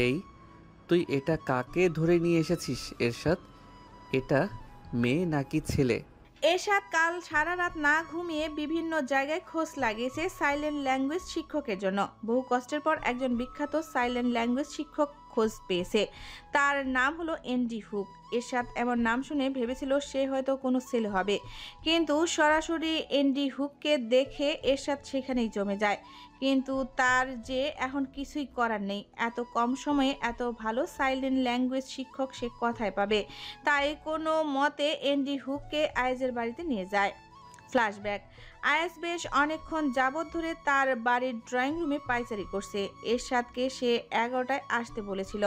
এই, তুই এটা কাকে ধরে নিয়ে এসেছিস এরশাদ? এটা মেয়ে নাকি ছেলে? এরশাদ কাল সারা রাত না ঘুমিয়ে বিভিন্ন জায়গায় খোঁজ লাগিয়েছে সাইলেন্ট ল্যাঙ্গুয়েজ শিক্ষকের জন্য। বহু কষ্টের পর একজন বিখ্যাত সাইলেন্ট ল্যাঙ্গুয়েজ শিক্ষক খোঁজ পেয়েছে। তার নাম হলো এনডি হুক। এরশাদ এমন নাম শুনে ভেবেছিল সে হয়তো কোনো ছেলে হবে, কিন্তু সরাসরি এনডি হুককে দেখে এরশাদ সেখানেই জমে যায়। কিন্তু তার যে এখন কিছুই করার নেই, এত কম সময়ে এত ভালো সাইলেন্ট ল্যাঙ্গুয়েজ শিক্ষক সে কোথায় পাবে। তাই কোনো মতে এনডি হুককে আয়েজের বাড়িতে নিয়ে যায়। ফ্ল্যাশব্যাক। আয়েজ বেশ অনেকক্ষণ যাবৎ ধরে তার বাড়ির ড্রয়িং রুমে পায়চারি করছে। এরশাদকে সে 11টায় আসতে বলেছিল।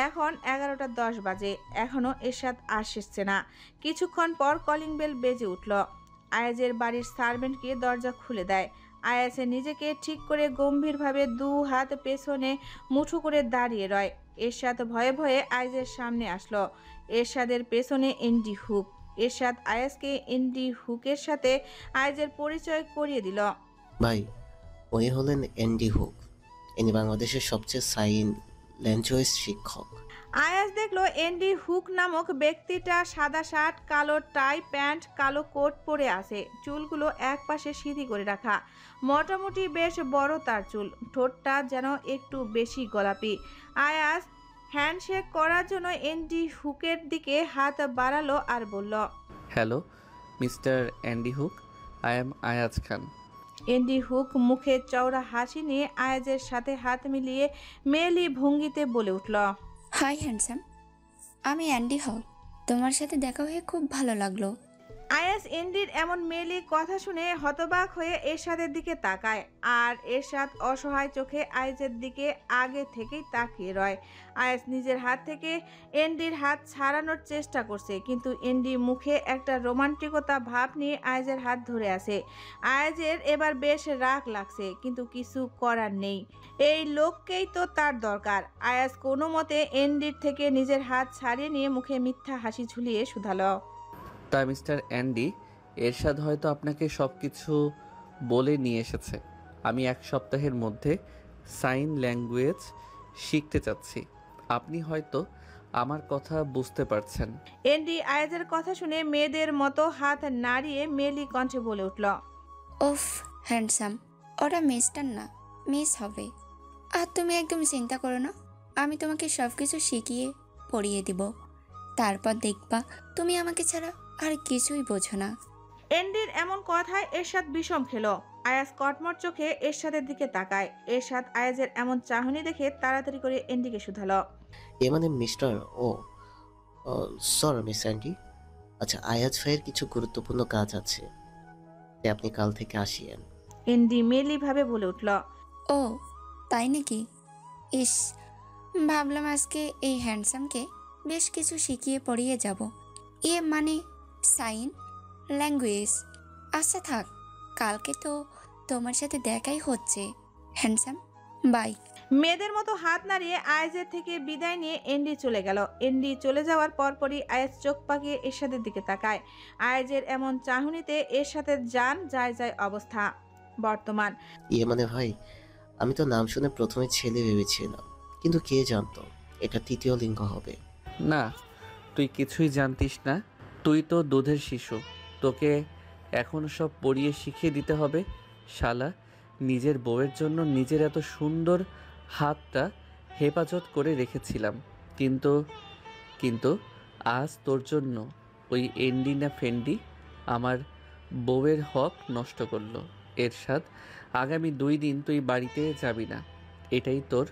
এখন 11:10 বাজে, এখনও এরশাদ আসছে না। কিছুক্ষণ পর কলিং বেল বেজে উঠল। আয়েজের বাড়ির সার্ভেন্টকে দরজা খুলে দেয়। আয়াসে নিজেকে ঠিক করে গম্ভীরভাবে 2 হাত পেছনে মুঠো করে দাঁড়িয়ে রয়। এরশাদ ভয়ে ভয়ে আয়েজের সামনে আসলো। এরশাদের পেছনে এনডি হুক। এরশাদ আয়াসকে এনডি হুকের সাথে আয়েজের পরিচয় করিয়ে দিল। ভাই, উনি হলেন এনডি হুক। ইনি বাংলাদেশের সবচেয়ে সাইন ল্যাঙ্গুয়েজ শিক্ষক। আয়াস দেখলো এনডি হুক নামক ব্যক্তিটা সাদা শার্ট, কালো টাই প্যান্ট, কালো কোট পরে আছে। চুলগুলো একপাশে সিধি করে রাখা। মোটামুটি বেশ বড় তার চুল। ঠোঁটটা যেন একটু বেশি গোলাপি। আয়াস হ্যান্ডশেক করার জন্য এনডি হুকের দিকে হাত বাড়ালো আর বলল, hello mister Andy Hook, I am Ayaz Khan. Andy Hook মুখে চওড়া হাসি নিয়ে আয়াজের সাথে হাত মিলিয়ে মেয়েলি ভঙ্গিতে বলে উঠল, হাই হ্যান্ডসাম, আমি অ্যান্ডি হক। তোমার সাথে দেখা হয়ে খুব ভালো লাগলো। আয়াস এনডির এমন মেয়েলি কথা শুনে হতবাক হয়ে এরশাদের দিকে তাকায়, আর এরশাদ অসহায় চোখে আয়াজের দিকে আগে থেকেই তাকিয়ে রয়। আয়াস নিজের হাত থেকে এনডির হাত ছাড়ানোর চেষ্টা করছে, কিন্তু এনডি মুখে একটা রোমান্টিকতা ভাব নিয়ে আয়াজের হাত ধরে আছে। আয়াজের এবার বেশ রাগ লাগছে, কিন্তু কিছু করার নেই। এই লোককেই তো তার দরকার। আয়াস কোনো মতে এনডির থেকে নিজের হাত ছাড়িয়ে নিয়ে মুখে মিথ্যা হাসি ঝুলিয়ে শুধালো, তা মিস্টার অ্যান্ডি, এরশাদ হয়তো আপনাকে সব কিছু বলে নিয়ে এসেছে। আমি 1 সপ্তাহের মধ্যে সাইন ল্যাঙ্গুয়েজ শিখতে চাচ্ছি। আপনি হয়তো আমার কথা বুঝতে পারছেন। এনডি আয়াজের কথা শুনে মেয়েদের মতো হাত নাড়িয়ে মেলি কণ্ঠে বলে উঠল, ওফ হ্যান্ডসাম, ওরা মিস্টার না, মিস হবে। আর তুমি একদম চিন্তা করো না, আমি তোমাকে সব কিছু শিখিয়ে পড়িয়ে দিব। তারপর দেখবা তুমি আমাকে ছাড়া আর কিছুই বোঝো না। এনডির এমন কথায় এরশাদ বিষম খেলো। আয়াজ কটমট চোখে এরশাদের দিকে তাকায়। এরশাদ আয়াজের এমন চাহনি দেখে তাড়াতাড়ি করে এনডিকে শুধালো, এ মানে মিস্টার ও সরি মিস অ্যান্ডি। আচ্ছা, আয়াজ ভাইয়ের কিছু গুরুত্বপূর্ণ কাজ আছে, তাই আপনি কাল থেকে আসিয়েন। এনডি মেলি ভাবে বলে উঠল, ও তাই নাকি? ইস, ভাবলাম আজকে এই হ্যান্ডসামকে বেশ কিছু শিখিয়ে পড়িয়ে যাব। এ মানে সাইন ল্যাঙ্গুয়েজ। আচ্ছা থাক, কালকে তো তোমার সাথে দেখাই হচ্ছে হ্যান্ডসাম। বাই। মেয়েদের মতো হাত নাড়িয়ে আয়াজের থেকে বিদায় নিয়ে এনডি চলে গেল। এনডি চলে যাওয়ার পরপরই আয়াজ চোখ পাকিয়ে এরশাদের দিকে তাকায়। আয়াজের এমন চাহনিতে এরশাদের জান যায় যায় অবস্থা। বর্তমান। ইয়ে মানে ভাই, আমি তো নাম শুনে প্রথমে ছেলে ভেবেছিলাম, কিন্তু কে জানতো এটা তৃতীয় লিঙ্গ হবে। না, তুই কিছুই জানতিস না। তুই তো দুধের শিশু, তোকে এখন সব পড়িয়ে শিখিয়ে দিতে হবে। শালা, নিজের বউয়ের জন্য নিজের এত সুন্দর হাতটা হেফাজত করে রেখেছিলাম, কিন্তু কিন্তু আজ তোর জন্য ওই এন্ডি না ফেন্ডি আমার বউয়ের হক নষ্ট করলো। এরশাদ, আগামী 2 দিন তুই বাড়িতে যাবি না, এটাই তোর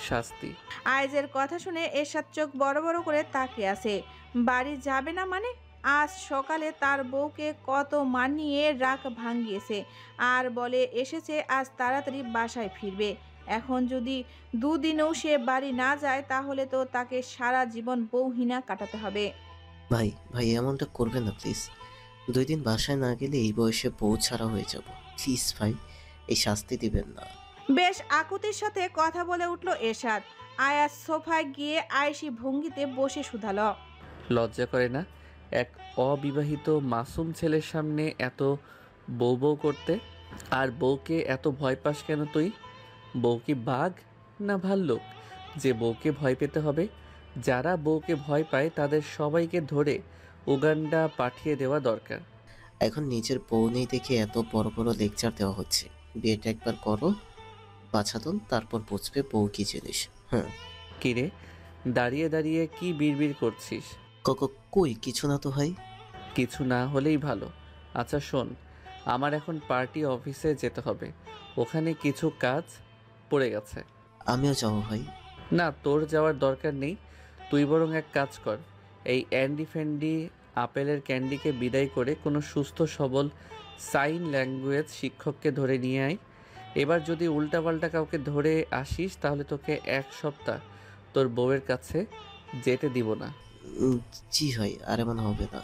শাস্তি। আয়াজের কথা শুনে এরশাদ চোখ বড় বড় করে তাকিয়ে আছে। বাড়ি যাবে না মানে? আজ সকালে তার বউকে কত মানিয়ে রাগ ভাঙিয়েছে, আর বলে এসেছে আজ তাড়াতাড়ি বাসায় ফিরবে। এখন যদি 2 দিনেও সে বাড়ি না যায়, তাহলে তো তাকে সারা জীবন বউহীনা কাটাতে হবে। ভাই ভাই, এমনটা করবেন না প্লিজ। 2 দিন বাসায় না গেলে এই বয়সে বউ ছাড়া হয়ে যাব। প্লিজ ভাই, এই শাস্তি দিবেন না। বেশ আকুতির সাথে কথা বলে উঠল এরশাদ। আয়াজ সোফায় গিয়ে আয়েশি ভঙ্গিতে বসে শুধালো, লজ্জা করে না এক অবিবাহিত মাসুম ছেলের সামনে এত বউ বউ করতে? আর বউকে এত ভয় পাস কেন তুই? বউ কি বাঘ না ভাল্লুক যে বউকে ভয় পেতে হবে? যারা বউকে ভয় পায় তাদের সবাইকে ধরে উগান্ডা পাঠিয়ে দেওয়া দরকার। এখন নিজের বউ নেই দেখে এত বড় বড় লেকচার দেওয়া হচ্ছে। বিয়েটা একবার করো বাছাধন, তারপর বুঝবে বউ কি জিনিস। হ্যাঁ। কিরে, দাঁড়িয়ে দাঁড়িয়ে কি বিড়বিড় করছিস? কই কিছু না তো ভাই। কিছু না হলেই ভালো। আচ্ছা শোন, আমার এখন পার্টি অফিসে যেতে হবে, ওখানে কিছু কাজ পড়ে গেছে। আমিও যাবো ভাই। না, তোর যাওয়ার দরকার নেই। তুই বরং এক কাজ কর, এই অ্যান্ডি ফ্যান্ডি আপেলের ক্যান্ডিকে বিদায় করে কোনো সুস্থ সবল সাইন ল্যাঙ্গুয়েজ শিক্ষককে ধরে নিয়ে আয়। এবার যদি উল্টাপাল্টা কাউকে ধরে আসিস তাহলে তোকে 1 সপ্তাহ তোর বউয়ের কাছে যেতে দিব না। উম, জি ভাই, আর এমন হবে না।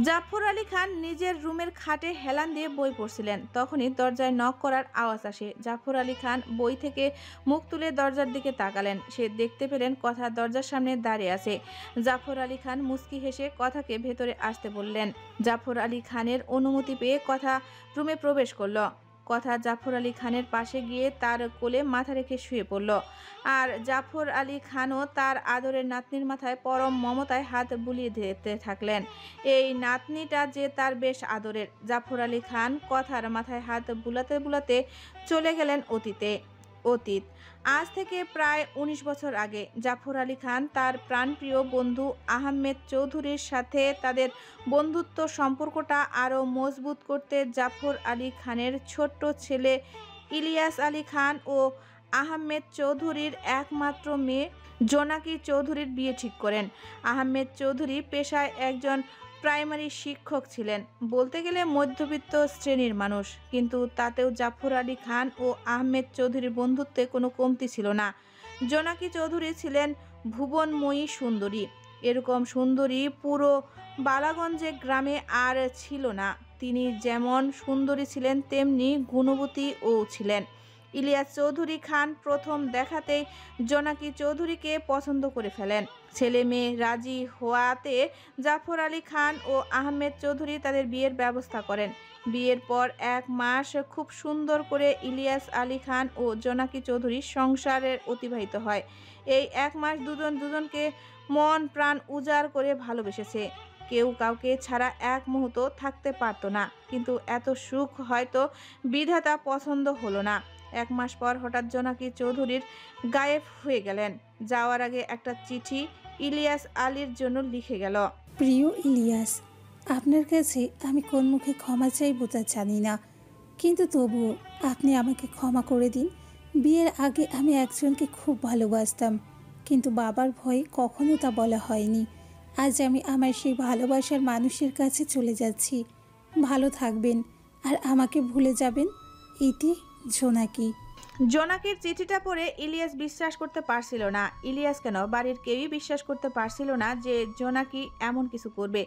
জাফর আলী খান নিজের রুমের খাটে হেলান দিয়ে বই পড়ছিলেন। তখনই দরজায় নক করার আওয়াজ আসে। জাফর আলী খান বই থেকে মুখ তুলে দরজার দিকে তাকালেন। সে দেখতে পেলেন কথা দরজার সামনে দাঁড়িয়ে আছে। জাফর আলী খান মুচকি হেসে কথাকে ভেতরে আসতে বললেন। জাফর আলী খানের অনুমতি পেয়ে কথা রুমে প্রবেশ করলো। কথা জাফর আলী খানের পাশে গিয়ে তার কোলে মাথা রেখে শুয়ে পড়ল। আর জাফর আলী খানও তার আদরের নাতনির মাথায় পরম মমতায় হাত বুলিয়ে দিতে থাকলেন। এই নাতনিটা যে তার বেশ আদরের। জাফর আলী খান কথার মাথায় হাত বুলাতে বুলাতে চলে গেলেন অতীত। আজ থেকে প্রায় ১৯ বছর আগে জাফর আলী খান তার প্রাণপ্রিয় বন্ধু আহমেদ চৌধুরীর সাথে তাদের বন্ধুত্ব সম্পর্কটা আরও মজবুত করতে জাফর আলী খানের ছোট্ট ছেলে ইলিয়াস আলী খান ও আহমেদ চৌধুরীর একমাত্র মেয়ে জোনাকি চৌধুরীর বিয়ে ঠিক করেন। আহমেদ চৌধুরী পেশায় একজন প্রাইমারি শিক্ষক ছিলেন, বলতে গেলে মধ্যবিত্ত শ্রেণীর মানুষ, কিন্তু তাতেও জাফর আলী খান ও আহমেদ চৌধুরীর বন্ধুত্বে কোনো কমতি ছিল না। জোনাকি চৌধুরী ছিলেন ভুবনময়ী সুন্দরী। এরকম সুন্দরী পুরো বালাগঞ্জে গ্রামে আর ছিল না। তিনি যেমন সুন্দরী ছিলেন তেমনি গুণবতীও ছিলেন। ইলিয়াস চৌধুরী খান প্রথম দেখাতেই জোনাকি চৌধুরীকে পছন্দ করে ফেলেন। ছেলে মেয়ে রাজি হওয়াতে জাফর আলী খান ও আহমেদ চৌধুরী তাদের বিয়ের ব্যবস্থা করেন। বিয়ের পর 1 মাস খুব সুন্দর করে ইলিয়াস আলী খান ও জোনাকি চৌধুরীর সংসারের অতিবাহিত হয়। এই 1 মাস দুজনকে মন প্রাণ উজাড় করে ভালোবেসেছে। কেউ কাউকে ছাড়া এক মুহূর্ত থাকতে পারতো না। কিন্তু এত সুখ হয়তো বিধাতা পছন্দ হলো না। 1 মাস পর হঠাৎ জোনাকি চৌধুরীর গায়েব হয়ে গেলেন। যাওয়ার আগে একটা চিঠি ইলিয়াস আলীর জন্য লিখে গেল। প্রিয় ইলিয়াস, আপনার কাছে আমি কোন মুখে ক্ষমা চাইব তা জানি না, কিন্তু তবুও আপনি আমাকে ক্ষমা করে দিন। বিয়ের আগে আমি একজনকে খুব ভালোবাসতাম, কিন্তু বাবার ভয়ে কখনো তা বলা হয়নি। আজ আমি আমার সেই ভালোবাসার মানুষের কাছে চলে যাচ্ছি। ভালো থাকবেন আর আমাকে ভুলে যাবেন। ইতি জোনাকি। জোনাকির চিঠিটা পড়ে ইলিয়াস বিশ্বাস করতে পারছিল না। ইলিয়াস কেন, বাড়ির কেউই বিশ্বাস করতে পারছিল না যে জোনাকি এমন কিছু করবে।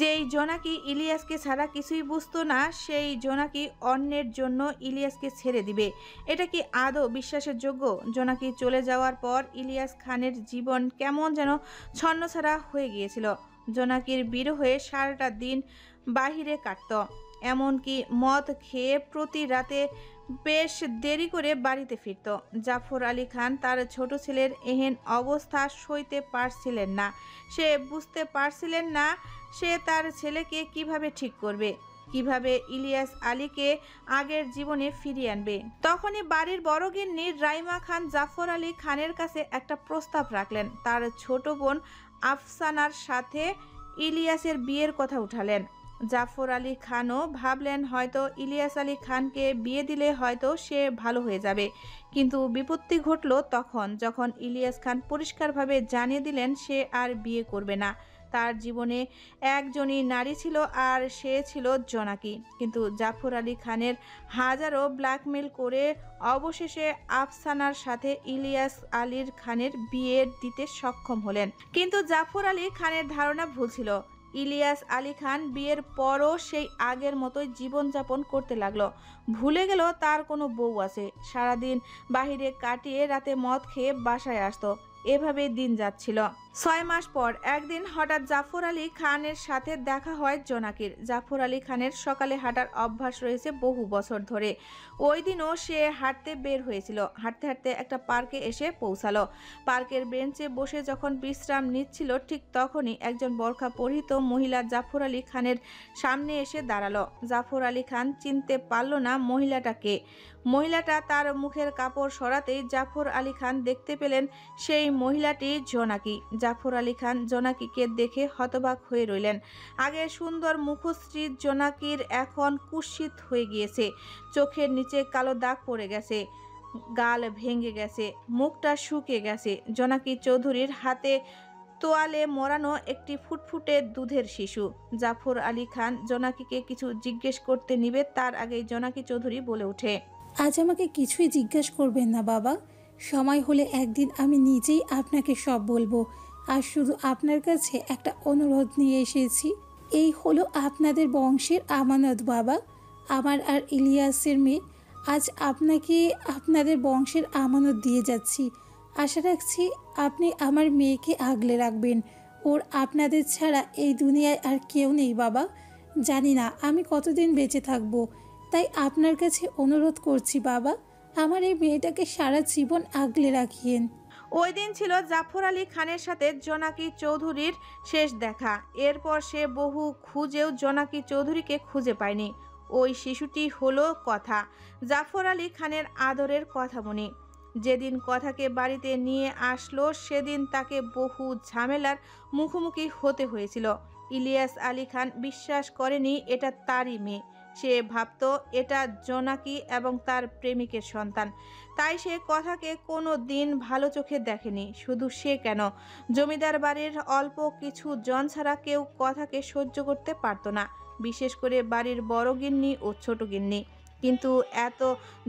যেই জোনাকি ইলিয়াসকে ছাড়া কিছুই বুঝতো না, সেই জোনাকি অন্যের জন্য ইলিয়াসকে ছেড়ে দিবে। এটা কি আদৌ বিশ্বাসের যোগ্য? জোনাকি চলে যাওয়ার পর ইলিয়াস খানের জীবন কেমন যেন ছন্নছাড়া হয়ে গিয়েছিল। জোনাকির বিরহে সারাটা দিন বাহিরে কাটত, এমনকি মদ খেয়ে প্রতি রাতে বেশ দেরি করে বাড়িতে ফিরত। জাফর আলী খান তার ছোট ছেলের এহেন অবস্থা সইতে পারছিলেন না। সে বুঝতে পারছিলেন না সে তার ছেলেকে কিভাবে ঠিক করবে, কিভাবে ইলিয়াস আলীকে আগের জীবনে ফিরিয়ে আনবে। তখনই বাড়ির বড় গিন্নি রাইমা খান জাফর আলী খানের কাছে একটা প্রস্তাব রাখলেন। তার ছোট বোন আফসানার সাথে ইলিয়াসের বিয়ের কথা উঠালেন। জাফর আলী খানও ভাবলেন হয়তো ইলিয়াস আলী খানকে বিয়ে দিলে হয়তো সে ভালো হয়ে যাবে। কিন্তু বিপত্তি ঘটল তখন, যখন ইলিয়াস খান পরিষ্কারভাবে জানিয়ে দিলেন সে আর বিয়ে করবে না। তার জীবনে একজনই নারী ছিল, আর সে ছিল জোনাকি। কিন্তু জাফর আলী খানের হাজারো ব্ল্যাকমেল করে অবশেষে আফসানার সাথে ইলিয়াস আলী খানের বিয়ে দিতে সক্ষম হলেন। কিন্তু জাফর আলী খানের ধারণা ভুল ছিল। ইলিয়াস আলী খান বিয়ের পরও সেই আগের মতোই জীবনযাপন করতে লাগলো। ভুলে গেল তার কোনো বউ আছে। সারাদিন বাহিরে কাটিয়ে রাতে মদ খেয়ে বাসায় আসতো। এভাবে দিন যাচ্ছিল। 6 মাস পর একদিন হঠাৎ জাফর আলী খানের সাথে দেখা হয় জোনাকির। জাফর আলী খানের সকালে হাঁটার অভ্যাস রয়েছে বহু বছর ধরে। ওই দিনও সে হাঁটতে বের হয়েছিল। হাঁটতে হাঁটতে একটা পার্কে এসে পৌঁছালো। পার্কের বেঞ্চে বসে যখন বিশ্রাম নিচ্ছিল ঠিক তখনই একজন বোরখা পরিহিত মহিলা জাফর আলী খানের সামনে এসে দাঁড়ালো। জাফর আলী খান চিনতে পারল না মহিলাটাকে। মহিলাটা তার মুখের কাপড় সরাতেই জাফর আলী খান দেখতে পেলেন সেই মহিলাটি জোনাকি। জাফর আলী খান জোনাকিকে দেখে হতবাক হয়ে রইলেন। আগে সুন্দর মুখশ্রী জোনাকির এখন কুৎসিত হয়ে গিয়েছে। চোখের নিচে কালো দাগ পড়ে গেছে, গাল ভেঙে গেছে, মুখটা শুকিয়ে গেছে। জোনাকি চৌধুরীর হাতে তোয়ালে মোড়ানো একটি ফুটফুটে দুধের শিশু। জাফর আলী খান জোনাকিকে কিছু জিজ্ঞেস করতে নিবে তার আগেই জোনাকি চৌধুরী বলে ওঠে, আজ আমাকে কিছুই জিজ্ঞেস করবেন না বাবা। সময় হলে একদিন আমি নিজেই আপনাকে সব বলবো। আর শুধু আপনার কাছে একটা অনুরোধ নিয়ে এসেছি। এই হলো আপনাদের বংশের আমানত বাবা। আমার আর ইলিয়াসের মেয়ে। আজ আপনাকে আপনাদের বংশের আমানত দিয়ে যাচ্ছি। আশা রাখছি আপনি আমার মেয়েকে আগলে রাখবেন। ওর আপনাদের ছাড়া এই দুনিয়ায় আর কেউ নেই বাবা। জানি না আমি কতদিন বেঁচে থাকবো, তাই আপনার কাছে অনুরোধ করছি বাবা, আমার এই মেয়েটাকে সারা জীবন আগলে রাখিয়েন। ওই দিন ছিল জাফর আলী খানের সাথে জোনাকি চৌধুরীর শেষ দেখা। এরপর সে বহু খুঁজেও জোনাকি চৌধুরীকে খুঁজে পায়নি। ওই শিশুটি হলো কথা, জাফর আলী খানের আদরের কথামণি। যেদিন কথাকে বাড়িতে নিয়ে আসলো সেদিন তাকে বহু ঝামেলার মুখোমুখি হতে হয়েছিল। ইলিয়াস আলী খান বিশ্বাস করেনি এটা তারই মেয়ে। সে ভাবত এটা জোনাকি এবং তার প্রেমিকের সন্তান। তাই সে কথাকে কোনো দিন ভালো চোখে দেখেনি। শুধু সে কেন, জমিদার বাড়ির অল্প কিছু জন ছাড়া কেউ কথাকে সহ্য করতে পারত না, বিশেষ করে বাড়ির বড় গিন্নি ও ছোট গিন্নি। কিন্তু এত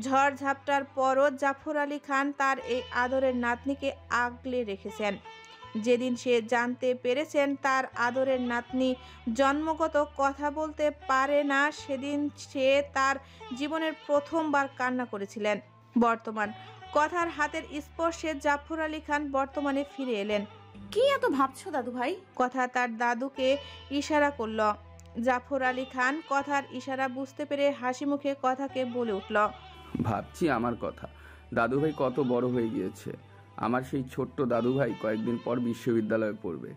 ঝড় ঝাপটার পরও জাফর আলী খান তার এই আদরের নাতনিকে আগলে রেখেছেন। যেদিন সে জানতে পেরেছেন তার আদরের নাতনি জন্মগত কথা বলতে পারে না, সেদিন সে তার জীবনের প্রথমবার কান্না করেছিলেন। বর্তমান কথার হাতের স্পর্শে জাফর আলী খান বর্তমানে ফিরে এলেন। কি এত ভাবছো দাদু ভাই? কথা তার দাদুকে ইশারা করল। জাফর আলী খান কথার ইশারা বুঝতে পেরে হাসি মুখে কথাকে বলে উঠল, ভাবছি আমার কথা। দাদুভাই কত বড় হয়ে গিয়েছে। আমার সেই ছোট্ট দাদুভাই কয়েকদিন পর বিশ্ববিদ্যালয়ে পড়বে।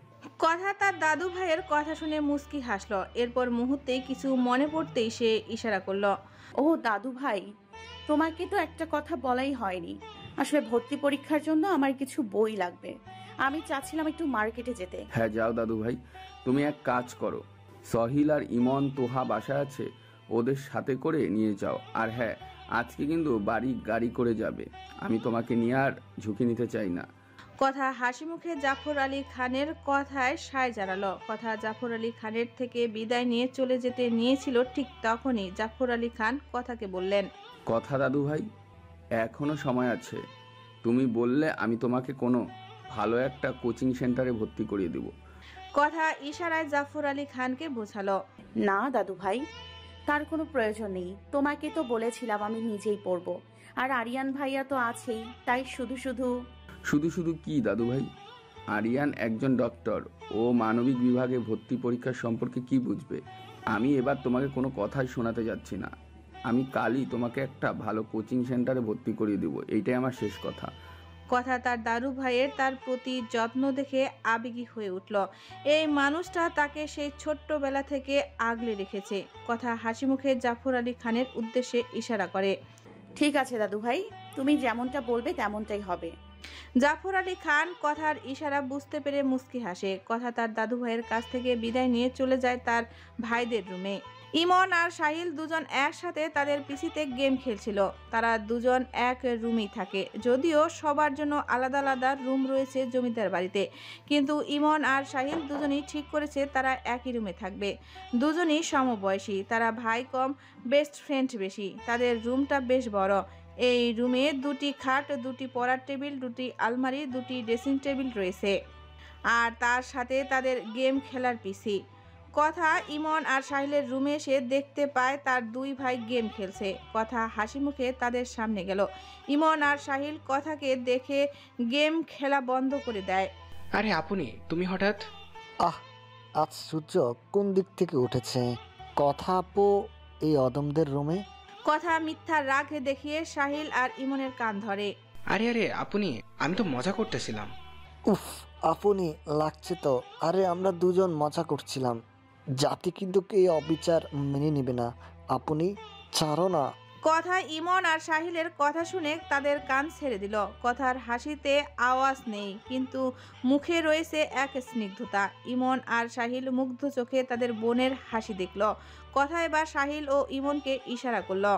কথা তার দাদু ভাইয়ের কথা শুনে মুস্কি হাসলো। এরপর মুহূর্তেই কিছু মনে পড়তেই সে ইশারা করল, ও দাদু ভাই, তোমাকে তো একটা কথা বলাই হয়নি। আসলে ভর্তি পরীক্ষার জন্য আমার কিছু বই লাগবে। আমি চাচ্ছিলাম একটু মার্কেটে যেতে। হ্যাঁ যাও দাদুভাই, তুমি এক কাজ করো, সহিল আর ইমন তোহা বাসায় আছে, ওদের সাথে করে নিয়ে যাও। আর হ্যাঁ, আজকে কিন্তু বাড়ি গাড়ি করে যাবে। আমি তোমাকে নিয়ে আর ঝুঁকি নিতে চাই না। কথা হাসি মুখে জাফর আলী খানের কথায় সায় জানালো। কথা জাফর আলী খানের থেকে বিদায় নিয়ে চলে যেতে নিয়েছিল, ঠিক তখনই জাফর আলী খান কথাকে বললেন, কথা দাদুভাই, এখনো সময় আছে। তুমি বললে আমি তোমাকে কোনো ভালো একটা কোচিং সেন্টারে ভর্তি করিয়ে দেব। কথা ইশারায় জাফর আলী খানকে বোঝালো, না দাদু ভাই, তার কোনো প্রয়োজন নেই। তোমাকে তো বলেছিলাম আমি নিজেই পড়বো। আর আরিয়ান ভাইয়া তো আছেই, তাই শুধু শুধু শুধু শুধু কি দাদুভাই? আরিয়ান একজন ডক্টর, ও মানবিক বিভাগে ভর্তি পরীক্ষার সম্পর্কে কি বুঝবে? আমি এবার তোমাকে কোনো কথাই শোনাতে যাচ্ছি না। আমি কালই তোমাকে একটা ভালো কোচিং সেন্টারে ভর্তি করিয়ে দেবো, এইটাই আমার শেষ কথা। কথা তার দাদু ভাইয়ের তার প্রতি যত্ন দেখে আবেগী হয়ে উঠল। এই মানুষটা তাকে সেই ছোট্টবেলা থেকে আগলে রেখেছে। কথা হাসি মুখে জাফর আলী খানের উদ্দেশ্যে ইশারা করে, ঠিক আছে দাদু ভাই, তুমি যেমনটা বলবে তেমনটাই হবে। জাফর আলী খান কথার ইশারা বুঝতে পেরে মুস্কি হাসে। কথা তার দাদু ভাইয়ের কাছ থেকে বিদায় নিয়ে চলে যায় তার ভাইদের রুমে। ইমন আর সাহিল দুজন একসাথে তাদের পিসিতে গেম খেলছিল। তারা দুজন এক রুমেই থাকে, যদিও সবার জন্য আলাদা আলাদা রুম রয়েছে জমিদার বাড়িতে, কিন্তু ইমন আর সাহিল দুজনই ঠিক করেছে তারা একই রুমে থাকবে। দুজনই সমবয়সী, তারা ভাই কম, বেস্ট ফ্রেন্ড বেশি। তাদের রুমটা বেশ বড়। এই রুমে 2টি খাট, 2টি পড়ার টেবিল, 2টি আলমারি, 2টি ড্রেসিং টেবিল রয়েছে, আর তার সাথে তাদের গেম খেলার পিসি। কথা ইমন আর সাহিলের রুমে এসে দেখতে পায় তার দুই ভাই গেম খেলছে। কথা হাসি মুখে তাদের সামনে গেল। ইমন আর সাহিল কথাকে দেখে গেম খেলা বন্ধ করে দেয়। আরে আপনি, তুমি হঠাৎ? আজ সূর্য কোন দিক থেকে উঠেছে? কথা আপু এই অদমদের রুমে? কথা মিথ্যা রাগ দেখিয়ে সাহিল আর ইমনের কান ধরে। আরে আপনি, আমি তো মজা করতেছিলাম। উফ, আপনি লাগছে তো। আরে আমরা দুজন মজা করছিলাম। জাতি কিন্তু এই অবিচার মেনে নিবে না। আপনি ছাড়ো না। কথা ইমন আর সাহিলের কথা শুনে তাদের কান ছেড়ে দিল। কথার হাসিতে আওয়াজ নেই, কিন্তু মুখে রয়েছে এক স্নিগ্ধতা। ইমন আর সাহিল মুগ্ধ চোখে তাদের বোনের হাসি দেখল। কথা এবার সাহিল ও ইমনকে ইশারা করলো।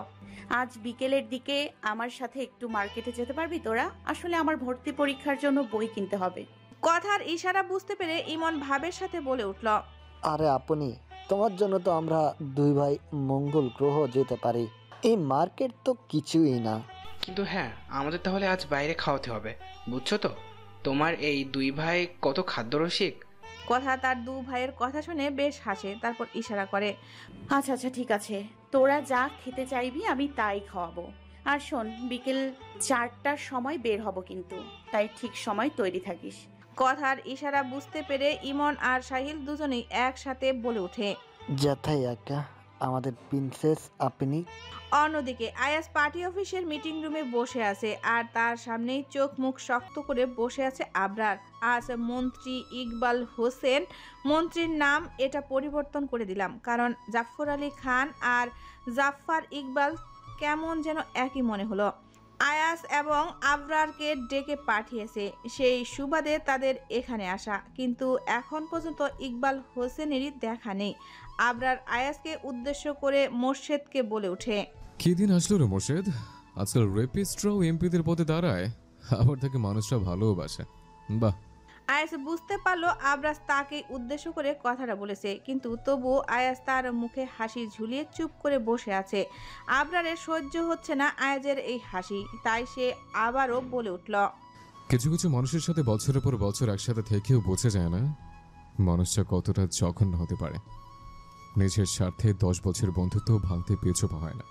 আজ বিকেলের দিকে আমার সাথে একটু মার্কেটে যেতে পারবি তোরা? আসলে আমার ভর্তি পরীক্ষার জন্য বই কিনতে হবে। কথার ইশারা বুঝতে পেরে ইমন ভাবের সাথে বলে উঠল। আরে আপনি, তোমার জন্য তো আমরা দুই ভাই মঙ্গল গ্রহ যেতে পারি। এই মার্কেট তো কিছুই না। কিন্তু হ্যাঁ, আমাদের তাহলে আজ বাইরে খাওয়াতে হবে, বুঝছো তো? তোমার এই দুই ভাই কত খাদ্যরসিক। কথা তার দু ভাইয়ের কথা শুনে বেশ হাসে, তারপর ইশারা করে। আচ্ছা ঠিক আছে, তোরা যা খেতে চাইবি আমি তাই খাওয়াবো। আর শোন, বিকেল 4টার সময় বের হব কিন্তু, তাই ঠিক সময় তৈরি থাকিস। কথার ইশারা বুঝতে পেরে ইমন আর সাহিল দুজনেই একসাথে বলে ওঠে। যেথাই একা আমাদের প্রিন্সেস আপনি। অন্যদিকে আয়াস পার্টি অফিসের মিটিং রুমে বসে আছে, আর তার সামনেই চোখ মুখ শক্ত করে বসে আছে আবরার। আজ মন্ত্রী ইকবাল হোসেন। মন্ত্রীর নাম এটা পরিবর্তন করে দিলাম, কারণ জাফর আলী খান আর জাফর ইকবাল কেমন যেন একই মনে হলো। আয়াস এবং আবরারকে ডেকে পাঠিয়েছে, সেই সুবাদে তাদের এখানে আসা। কিন্তু এখন পর্যন্ত ইকবাল হোসেনেরই দেখা নেই। আবরার আয়াসকে উদ্দেশ্য করে মোর্শেদকে বলে ওঠে। কি দিন আসলো রে মোর্শেদ? আজকাল রেপিস্টরাও এমপিদের পদে দাঁড়ায়, আবার তাকে মানুষরা ভালোবাসে। বাহ। আয়াস বুঝতে পারলো আবরাজ তাকে উদ্দেশ্য করে কথাটা বলেছে, কিন্তু তবু আয়াস তার মুখে হাসি ঝুলিয়ে চুপ করে বসে আছে। আবরারের সহ্য হচ্ছে না আয়াজের এই হাসি, তাই সে আবারও বলে উঠল। কিছু কিছু মানুষের সাথে বছরের পর বছর একসাথে থেকেও বোঝা যায় না মানুষটা কতটা জঘন্য হতে পারে। নিজের স্বার্থে 10 বছর বন্ধুত্ব ভাঙতে পিছু পা হয় না।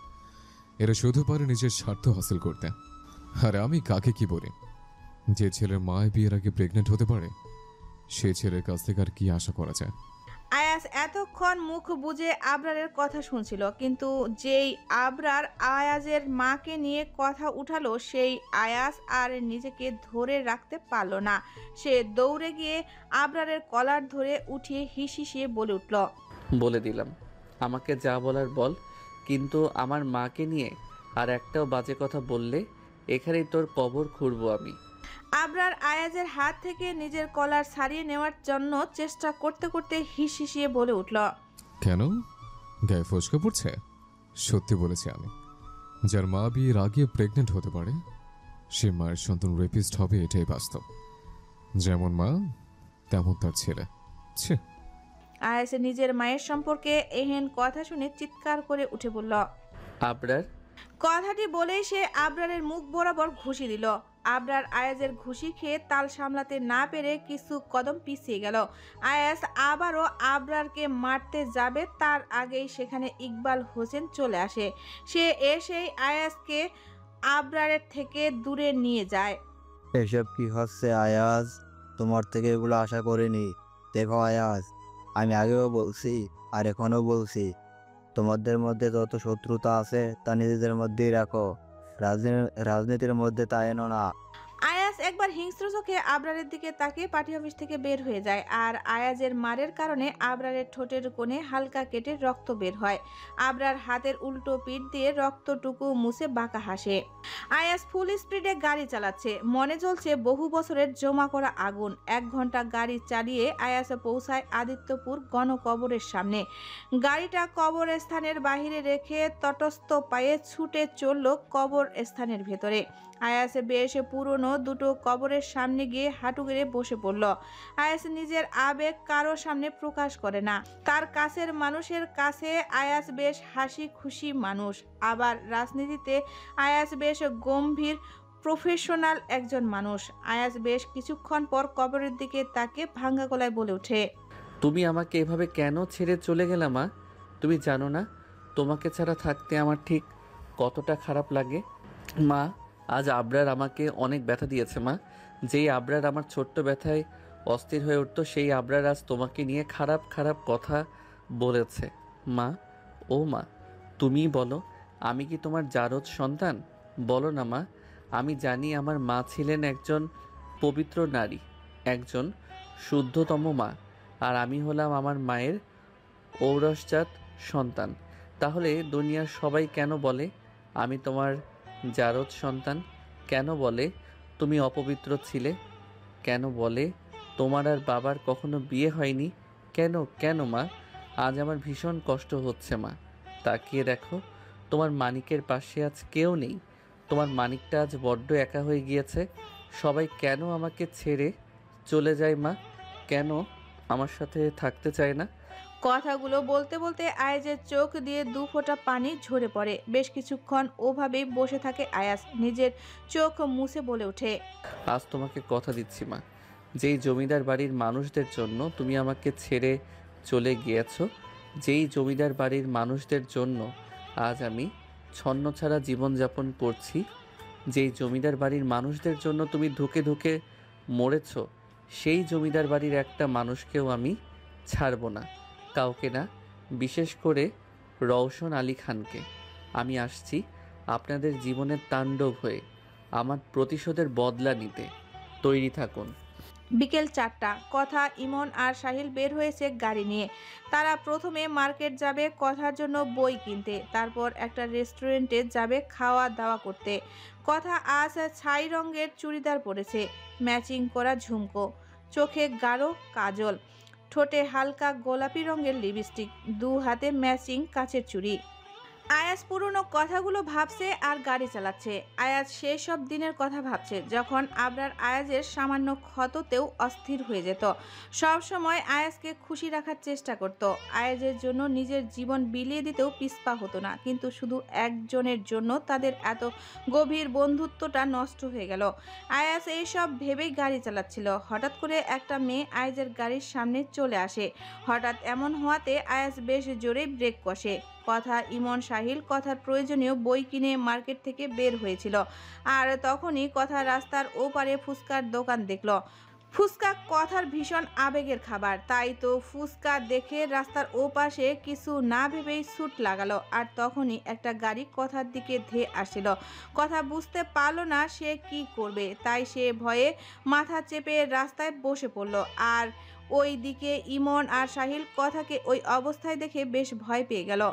এরা শুধু পারে নিজের স্বার্থ হাসিল করতে। আর আমি কাকে কি বলি? যে ছেলের মায় বিয়ের আগে প্রেগনেন্ট হতে পারে, সে ছেলের কাছ থেকে আর কি আশা করা যায়? আয়াস এতক্ষণ মুখ বুজে আবরারের কথা শুনছিল, কিন্তু যেই আবরার আয়াজের মাকে নিয়ে কথা উঠালো, সেই আয়াস আর নিজেকে ধরে রাখতে পারল না। সে দৌড়ে গিয়ে আবরারের কলার ধরে উঠিয়ে হিসিয়ে বলে উঠল। বলে দিলাম, আমাকে যা বলার বল, কিন্তু আমার মাকে নিয়ে আর একটাও বাজে কথা বললে এখানেই তোর কবর খুঁড়বো আমি। আবরার আয়াজের হাত থেকে নিজের কলার ছাড়িয়ে নেওয়ার জন্য চেষ্টা করতে করতে হিসিয়ে বলে উঠল। কেন গায়ে ফসকা পড়ছে? সত্যি বলেছি আমি। যার মা বিয়ের আগে প্রেগনেন্ট হতে পারে, সে মায়ের সন্তান রেপিস্ট হবে, এটাই বাস্তব। যেমন মা তেমন তার ছেলে। ছে। আয়াস নিজের মায়ের সম্পর্কে এহেন কথা শুনে চিৎকার করে উঠে বলল। আবরার। কথাটি বলেই সে আবরারের মুখ বরাবর ঘুষি দিল। আবরার আয়াজের ঘুষি খেয়ে তাল সামলাতে না পেরে কিছু কদম পিছিয়ে গেল। আয়াস আবারও আবরারকে মারতে যাবে, তার আগেই সেখানে ইকবাল হোসেন চলে আসে। সে এসেই আয়াসকে আবরারের থেকে দূরে নিয়ে যায়। এসব কি হচ্ছে আয়াজ? তোমার থেকে এগুলো আশা করিনি। দেখো আয়াজ, আমি আগেও বলছি আর এখনও বলছি, তোমাদের মধ্যে যত শত্রুতা আছে তা নিজেদের মধ্যেই রাখো, রাজনীতির মধ্যে তা এনো না। আয়াস একবার হিংস্র চোখে আবরারের দিকে তাকিয়ে পার্টি অফিস থেকে বের হয়ে যায়। আর আয়াজের মারের কারণে আবরারের ঠোঁটের কোণে হালকা কেটে রক্ত বের হয়। আবরার হাতের উল্টো পিঠ দিয়ে রক্তটুকু মুছে বাঁকা হাসে। আয়াস ফুল স্পিডে গাড়ি চালাচ্ছে, মনে জ্বলছে বহু বছরের জমা করা আগুন। 1 ঘন্টা গাড়ি চালিয়ে আয়াস পৌঁছায় আদিত্যপুর গণকবরের সামনে। গাড়িটা কবর স্থানের বাহিরে রেখে তটস্থ পায়ে ছুটে চলল কবর স্থানের ভেতরে। আয়াস বেশ পুরনো দুটো কবরের সামনে গিয়ে হাঁটু গেড়ে বসে পড়ল। আয়াস নিজের আবেগ কারো সামনে প্রকাশ করে না। তার কাছের মানুষের কাছে আয়াস বেশ হাসি খুশি মানুষ, আবার রাজনীতিতে আয়াস বেশ গম্ভীর প্রফেশনাল একজন মানুষ। আয়াস বেশ কিছুক্ষণ পর কবরের দিকে তাকে ভাঙ্গা গলায় বলে ওঠে। তুমি আমাকে এভাবে কেন ছেড়ে চলে গেলা মা? তুমি জানো না তোমাকে ছাড়া থাকতে আমার ঠিক কতটা খারাপ লাগে? মা, আজ আবরার আমাকে অনেক ব্যথা দিয়েছে মা। যেই আবরার আমার ছোট্ট ব্যথায় অস্থির হয়ে উঠতো, সেই আবরার আজ তোমাকে নিয়ে খারাপ খারাপ কথা বলেছে। মা, ও মা, তুমিই বলো, আমি কি তোমার জারজ সন্তান? বলো না মা। আমি জানি আমার মা ছিলেন একজন পবিত্র নারী, একজন শুদ্ধতম মা, আর আমি হলাম আমার মায়ের ঔরসজাত সন্তান। তাহলে দুনিয়ার সবাই কেন বলে আমি তোমার জারজ সন্তান? কেন বলে তুমি অপবিত্র ছিলে? কেন বলে তোমার আর বাবার কখনো বিয়ে হয়নি? কেন কেন মা? আজ আমার ভীষণ কষ্ট হচ্ছে মা। তাকিয়ে দেখো, তোমার মানিকের পাশে আজ কেউ নেই। তোমার মানিকটা আজ বড্ড একা হয়ে গিয়েছে। সবাই কেন আমাকে ছেড়ে চলে যায় মা? কেন আমার সাথে থাকতে চায় না? কথাগুলো বলতে বলতে আয়াজের চোখ দিয়ে দু ফোঁটা পানি ঝরে পড়ে। বেশ কিছুক্ষণ ওভাবেই বসে থাকে আয়াজ, নিজের চোখ মুছে বলে ওঠে, আজ তোমাকে কথা দিচ্ছি মা, যেই জমিদার বাড়ির মানুষদের জন্য তুমি আমাকে ছেড়ে চলে গিয়েছো, যেই জমিদার বাড়ির মানুষদের জন্য আজ আমি ছন্নছাড়া জীবনযাপন করছি, যেই জমিদার বাড়ির মানুষদের জন্য তুমি ধুকে ধুকে মরেছ, সেই জমিদার বাড়ির একটা মানুষকেও আমি ছাড়ব না। কাউকে না, বিশেষ করে রওশন আলী খানকে। আমি আসছি আপনাদের জীবনের তাণ্ডব হয়ে আমার প্রতিশোধের বদলা নিতে। তৈরি থাকুন। বিকেল 4টা। কথা, ইমন আর সাহিল বের হয়েছে গাড়ি নিয়ে। তারা প্রথমে মার্কেট যাবে কথার জন্য বই কিনতে, তারপর একটা রেস্টুরেন্টে যাবে খাওয়া দাওয়া করতে। কথা আজ ছাই রঙের চুড়িদার পরেছে, ম্যাচিং করা ঝুমকো, চোখে গাঢ় কাজল, ঠোঁটে হালকা গোলাপি রঙের লিপস্টিক, দু হাতে ম্যাচিং কাচের চুড়ি। আয়াজ পুরনো কথাগুলো ভাবছে আর গাড়ি চালাচ্ছে। আয়াজ সেই সব দিনের কথা ভাবছে যখন আবরার আয়াজের সামান্য ক্ষততেও অস্থির হয়ে যেত। সব সময় আয়াজকে খুশি রাখার চেষ্টা করত, আয়াজের জন্য নিজের জীবন বিলিয়ে দিতেও পিছপা হতো না। কিন্তু শুধু একজনের জন্য তাদের এত গভীর বন্ধুত্বটা নষ্ট হয়ে গেল। আয়াজ এইসব ভেবেই গাড়ি চালাচ্ছিল। হঠাৎ করে একটা মেয়ে আয়াজের গাড়ির সামনে চলে আসে। হঠাৎ এমন হওয়াতে আয়াজ বেশ জোরে ব্রেক কষে। কথা, ইমন, সাহিল কথার প্রয়োজনীয় বই কিনে মার্কেট থেকে বের হয়েছিল, আর তখনই কথা রাস্তার ওপারে ফুচকার দোকান দেখল। ফুচকা কথার ভীষণ আবেগের খাবার, তাই তো ফুচকা দেখে রাস্তার ওপাশে কিছু না ভেবেই ছুট লাগালো। আর তখনই একটা গাড়ি কথার দিকে ধেয়ে আসছিল। কথা বুঝতে পারলো না সে কি করবে, তাই সে ভয়ে মাথা চেপে রাস্তায় বসে পড়ল। আর ওই দিকে ইমন আর সাহিল কথাকে ওই অবস্থায় দেখে বেশ ভয় পেয়ে গেল।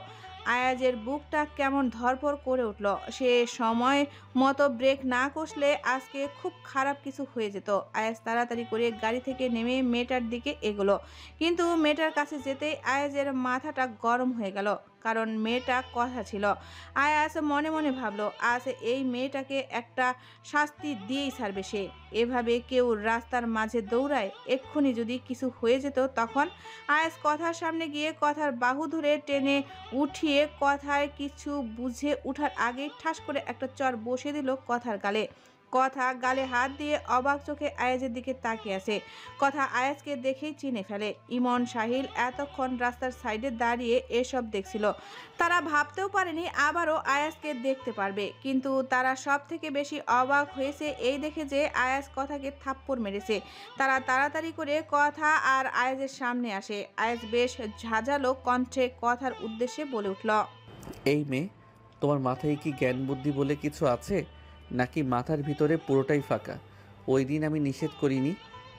আয়াজের বুকটা কেমন ধড়ফড় করে উঠল। সে সময় মতো ব্রেক না কষলে আজকে খুব খারাপ কিছু হয়ে যেত। আয়াজ তাড়াতাড়ি করে গাড়ি থেকে নেমে মেয়েটার দিকে এগোলো, কিন্তু মেয়েটার কাছে যেতেই আয়াজের মাথাটা গরম হয়ে গেল, কারণ মেয়েটা কথা ছিল। আয়াজ মনে মনে ভাবলো, আজ এই মেয়েটাকে একটা শাস্তি দিয়েই ছাড়বে সে। এভাবে কেউ রাস্তার মাঝে দৌড়ায়, এক্ষুনি যদি কিছু হয়ে যেত তখন। আয়াজ কথার সামনে গিয়ে কথার বাহু ধরে টেনে উঠিয়ে কথায় কিছু বুঝে উঠার আগেই ঠাস করে একটা চর বসে দিল কথার গালে। কথা গালে হাত দিয়ে অবাক চোখে আয়াজের দিকে তাকিয়ে আছে। কথা আয়াজকে দেখেই চিনে ফেলে। ইমন, সাহিল এতক্ষণ রাস্তার সাইডে দাঁড়িয়ে এসব দেখছিল। তারা ভাবতেও পারেনি আবারও আয়াজকে দেখতে পারবে, কিন্তু তারা সব থেকে বেশি অবাক হয়েছে এই দেখে যে আয়াজ কথাকে থাপ্পড় মেরেছে। তারা তাড়াতাড়ি করে কথা আর আয়াজের সামনে আসে। আয়াজ বেশ ঝাঁঝালো কণ্ঠে কথার উদ্দেশ্যে বলে উঠল, এই মেয়ে, তোমার মাথায় কি জ্ঞান বুদ্ধি বলে কিছু আছে, নাকি মাথার ভিতরে পুরোটাই ফাঁকা? ওই দিন আমি নিষেধ করিনি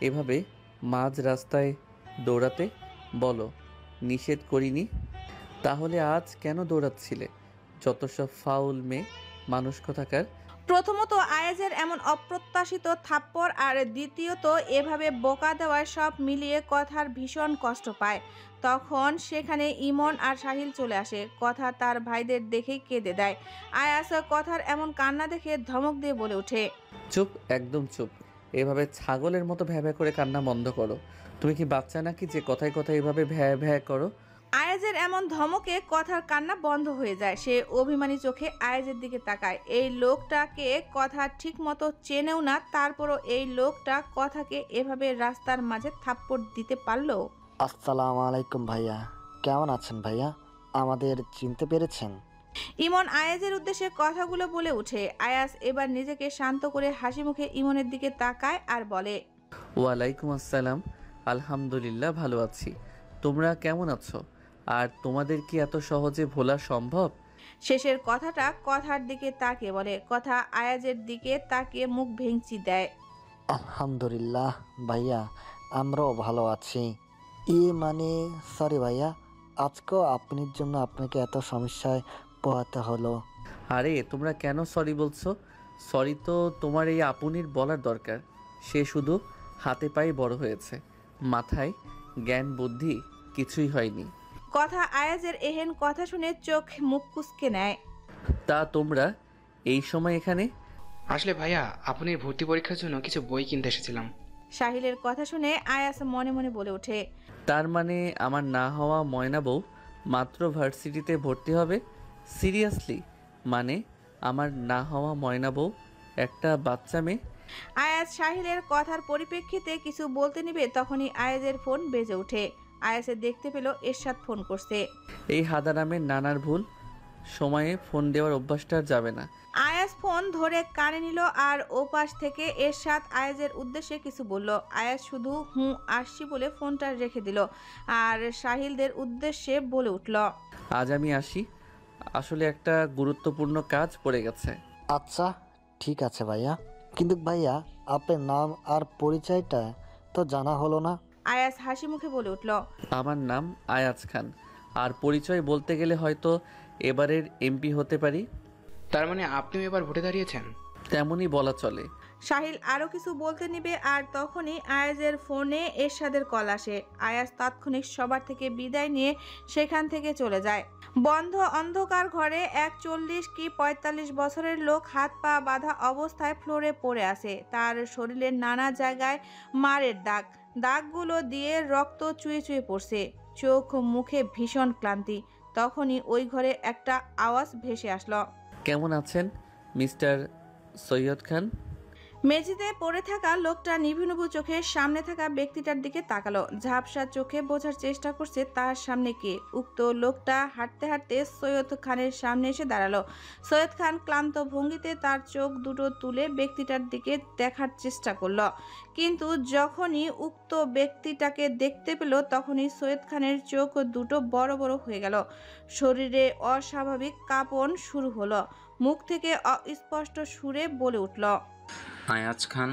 এভাবে মাঝ রাস্তায় দৌড়াতে? বলো, নিষেধ করিনি? তাহলে আজ কেন দৌড়াচ্ছিলে? যত সব ফাউল মেয়ে মানুষ কোথাকার। প্রথমত আয়াজের এমন অপ্রত্যাশিত থাপ্পড়, আর দ্বিতীয়ত এভাবে বোকা দেওয়ায় সব মিলিয়ে কথার ভীষণ কষ্ট পায়। তখন সেখানে ইমন আর সাহিল চলে আসে। কথা তার ভাইদের দেখেই কেঁদে দেয়। আয়াজ কথার এমন কান্না দেখে ধমক দিয়ে বলে ওঠে, চুপ, একদম চুপ। এভাবে ছাগলের মতো ভ্যা ভ্যা করে কান্না বন্ধ করো। তুমি কি বাচ্চা নাকি যে কথায় কথায় এভাবে ভ্যা ভ্যা করো? আয়াজের এমন ধমকে কথার কান্না বন্ধ হয়ে যায়। সে অভিমানী চোখে আয়াজের দিকে তাকায়। এই লোকটাকে কথা ঠিক মতো চেনেও না, তারপরও এই লোকটা কথাকে এভাবে রাস্তার মাঝে থাপ্পড় দিতে পারলো। আসসালামু আলাইকুম ভাইয়া, কেমন আছেন ভাইয়া? আমাদের চিনতে পেরেছেন? ইমন আয়াজের উদ্দেশ্যে কথাগুলো বলে ওঠে। আয়াজ এবার নিজেকে শান্ত করে হাসি মুখে ইমনের দিকে তাকায় আর বলে, ওয়ালাইকুম আসসালাম। আলহামদুলিল্লাহ ভালো আছি। তোমরা কেমন আছো? আর তোমাদের কি এত সহজে ভোলা সম্ভব? শেষের কথাটা কথার দিকে তাকিয়ে বলে। কথা আয়াজের দিকে তাকিয়ে মুখ ভেঙচি দেয়। আলহামদুলিল্লাহ ভাইয়া, আমরাও ভালো আছি। মানে সরি ভাইয়া, আজকেও আপনার জন্য আপনাকে এত সমস্যায় পোহাতে হলো। আরে তোমরা কেন সরি বলছো? সরি তো তোমার এই আপুনির বলার দরকার। সে শুধু হাতে পায়ে বড় হয়েছে, মাথায় জ্ঞান বুদ্ধি কিছুই হয়নি। কথা আয়াজের এহেন কথা শুনে চোখ মুখ কুঁচকে নেয়। তা তোমরা এই সময় এখানে? আসলে ভাইয়া আপনি ভর্তি পরীক্ষার জন্য কিছু বই কিনতে এসেছিলাম। সাহিলের কথা শুনে আয়াজ মনে মনে বলে ওঠে, তার মানে আমার না হওয়া ময়না বউ মাত্র ভার্সিটিতে ভর্তি হবে? সিরিয়াসলি? মানে আমার না হওয়া ময়না বউ একটা বাচ্চা মেয়ে? আয়াজ সাহিলের কথার পরিপ্রেক্ষিতে কিছু বলতে নিবে তখনই আয়াজের ফোন বেজে ওঠে। আয়াজে দেখতে পেল এরশাদ ফোন করছে। এই হাদারামের নানার ভুল, সময়ে ফোন দেওয়ার অভ্যাসটা আর যাবে না। আয়াজ ফোন ধরে কানে নিল আর ওপাশ থেকে এরশাদ আয়াজের উদ্দেশ্যে কিছু বলল। আয়াজ শুধু হুঁ আসছি বলে ফোনটা রেখে দিল আর সাহিলদের উদ্দেশ্যে বলে উঠল, আজ আমি আসি, আসলে একটা গুরুত্বপূর্ণ কাজ পড়ে গেছে। আচ্ছা ঠিক আছে ভাইয়া, কিন্তু ভাইয়া আপনার নাম আর পরিচয়টা তো জানা হলো না। আয়াজ হাসি মুখে বলে উঠল, আমার নাম আয়াজ খান, আর পরিচয় বলতে গেলে হয়তো এবারের এমপি হতে পারি। তার মানে আপনিও এবার ভোটে দাঁড়িয়েছেন? তেমনই বলা চলে। সাহিল আরো কিছু বলতে নিবে আর তখনই আয়াজের ফোনে এরশাদের কল আসে। আয়াজ তাৎক্ষণিক সবার থেকে বিদায় নিয়ে সেখান থেকে চলে যায়। বন্ধ অন্ধকার ঘরে এক 40 কি 45 বছরের লোক হাত পা বাঁধা অবস্থায় ফ্লোরে পড়ে আছে। তার শরীরের নানা জায়গায় মারের দাগ, দাগগুলো দিয়ে রক্ত চুয়ে চুয়ে পড়ছে। চোখ মুখে ভীষণ ক্লান্তি। তখনই ওই ঘরে একটা আওয়াজ ভেসে আসলো, কেমন আছেন মিস্টার সৈয়দ খান? মেঝেতে পড়ে থাকা লোকটা নিভু চোখের সামনে থাকা ব্যক্তিটার দিকে তাকালো। ঝাপসা চোখে বোঝার চেষ্টা করছে তার সামনে কে। উক্ত লোকটা হাঁটতে হাঁটতে সৈয়দ খানের সামনে এসে দাঁড়ালো। সৈয়দ খান ক্লান্ত ভঙ্গিতে তার চোখ দুটো তুলে ব্যক্তিটার দিকে দেখার চেষ্টা করলো, কিন্তু যখনই উক্ত ব্যক্তিটাকে দেখতে পেল তখনই সৈয়দ খানের চোখ দুটো বড় বড় হয়ে গেল। শরীরে অস্বাভাবিক কাঁপন শুরু হলো। মুখ থেকে অস্পষ্ট সুরে বলে উঠল, আয়াজ খান?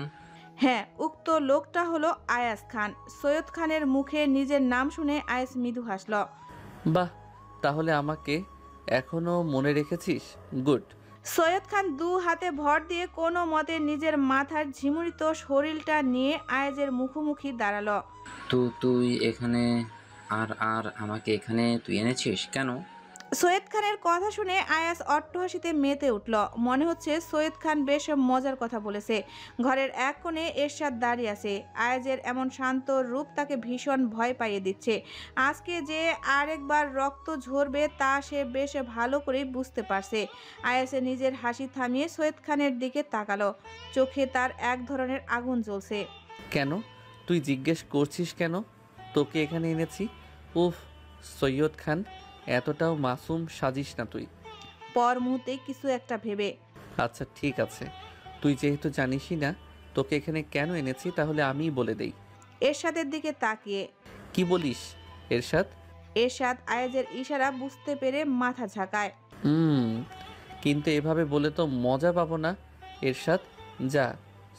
হ্যাঁ, উক্ত লোকটা হলো আয়াজ খান। সৈয়দ খানের মুখে নিজের নাম শুনে আয়াজ মৃদু হাসল। বাহ, তাহলে আমাকে এখনো মনে রেখেছিস, গুড। সৈয়দ খান দু হাতে ভর দিয়ে কোনো মতে নিজের মাথার ঝিমুরিত শরীরটা নিয়ে আয়াজের মুখোমুখি দাঁড়ালো। তুই এখানে? আর আমাকে এখানে তুই এনেছিস কেন? সৈয়দ খানের কথা শুনে আয়াজ অট্টহাসিতে মেতে উঠল। মনে হচ্ছে সৈয়দ খান বেশ মজার কথা বলেছে। ঘরের এক কোণে এরশাদ দাঁড়িয়ে আছে। আয়াজের এমন শান্ত রূপ তাকে ভীষণ ভয় পাইয়ে দিচ্ছে। আজকে যে আরেকবার রক্ত ঝরবে তা সে বেশ ভালো করেই বুঝতে পারছে। আয়াজে নিজের হাসি থামিয়ে সৈয়দ খানের দিকে তাকালো। চোখে তার এক ধরনের আগুন জ্বলছে। কেন? তুই জিজ্ঞেস করছিস কেন তোকে এখানে এনেছি? উফ সৈয়দ খান, এতটাও মাসুম সাজিস না তুই। পর মুহূর্তে কিছু একটা ভেবে, আচ্ছা ঠিক আছে, তুই যেহেতু জানিসই না তোকে এখানে কেন এনেছি তাহলে আমিই বলে দেই। এরশাদের দিকে তাকিয়ে, কি বলিস এরশাদ? এরশাদ আয়াজের ইশারা বুঝতে পেরে মাথা ঝাঁকায়। কিন্তু এভাবে বলে তো মজা পাবো না। এরশাদ, যা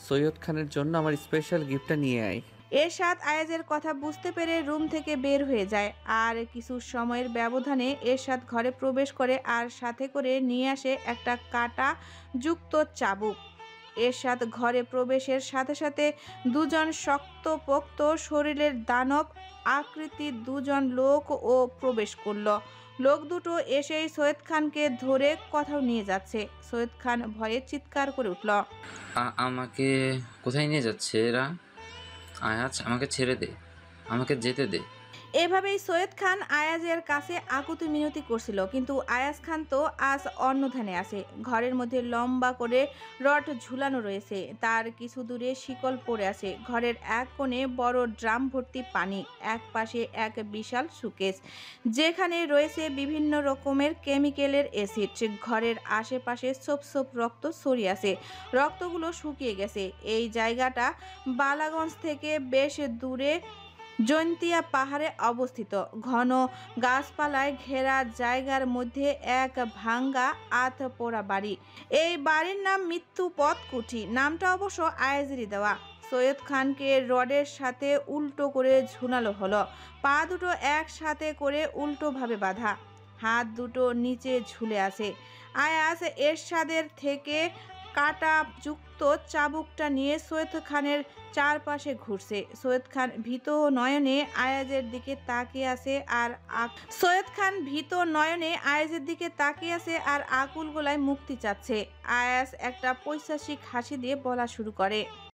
সৈয়দ খানের জন্য আমার স্পেশাল গিফটটা নিয়ে আয়। এরশাদ আয়াজের কথা বুঝতে পেরে রুম থেকে বের হয়ে যায়। আর কিছু সময়ের ব্যবধানে এরশাদ ঘরে প্রবেশ করে আর সাথে করে নিয়ে আসে একটা কাঁটা যুক্ত চাবুক। এরশাদ ঘরে প্রবেশের সাথে সাথে দুজন শক্তপোক্ত শরীরের দানব আকৃতির দুজন লোক ও প্রবেশ করলো। লোক দুটো এসেই সৈয়দ খানকে ধরে কোথাও নিয়ে যাচ্ছে। সৈয়দ খান ভয়ে চিৎকার করে উঠল, আমাকে কোথায় নিয়ে যাচ্ছে এরা? আয়াজ, আমাকে ছেড়ে দে, আমাকে যেতে দে। এভাবেই সৈয়দ খান আয়াজের কাছে আকুতি মিনতি করছিল, কিন্তু আয়াজ খান তো আজ অন্য ধ্যানে আছে। ঘরের মধ্যে লম্বা করে রড ঝুলানো রয়েছে, তার কিছু দূরে শিকল পড়ে আছে। ঘরের এক কোণে বড় ড্রাম ভর্তি পানি, এক পাশে এক বিশাল সুকেস যেখানে রয়েছে বিভিন্ন রকমের কেমিক্যালের অ্যাসিড। ঘরের আশেপাশে ছোপ ছোপ রক্ত ছড়িয়ে আছে, রক্তগুলো শুকিয়ে গেছে। এই জায়গাটা বালাগঞ্জ থেকে বেশ দূরে জৈন্তিয়া পাহাড়ে অবস্থিত। ঘন গাছপালায় ঘেরা জায়গার মধ্যে এক ভাঙ্গা আধ পোড়া বাড়ি। এই বাড়ির নাম মৃত্যুপথ কুঠি। নামটা অবশ্য আয়াজেরই দেওয়া। সৈয়দ খানকে রডের সাথে উল্টো করে ঝুলানো হলো, পা দুটো একসাথে করে উল্টোভাবে বাঁধা, হাত দুটো নিচে ঝুলে আছে। আয়াজ এরশাদের থেকে কাটা যুক্ত চাবুকটা নিয়ে সৈয়দ খানের চারপাশে ঘুরছে। সৈয়দ খান ভীত নয়নে আয়াজের দিকে তাকিয়ে আছে আর আকুল গলায় মুক্তি চাচ্ছে। আয়াজ একটা পৈশাচিক হাসি দিয়ে বলা শুরু করে,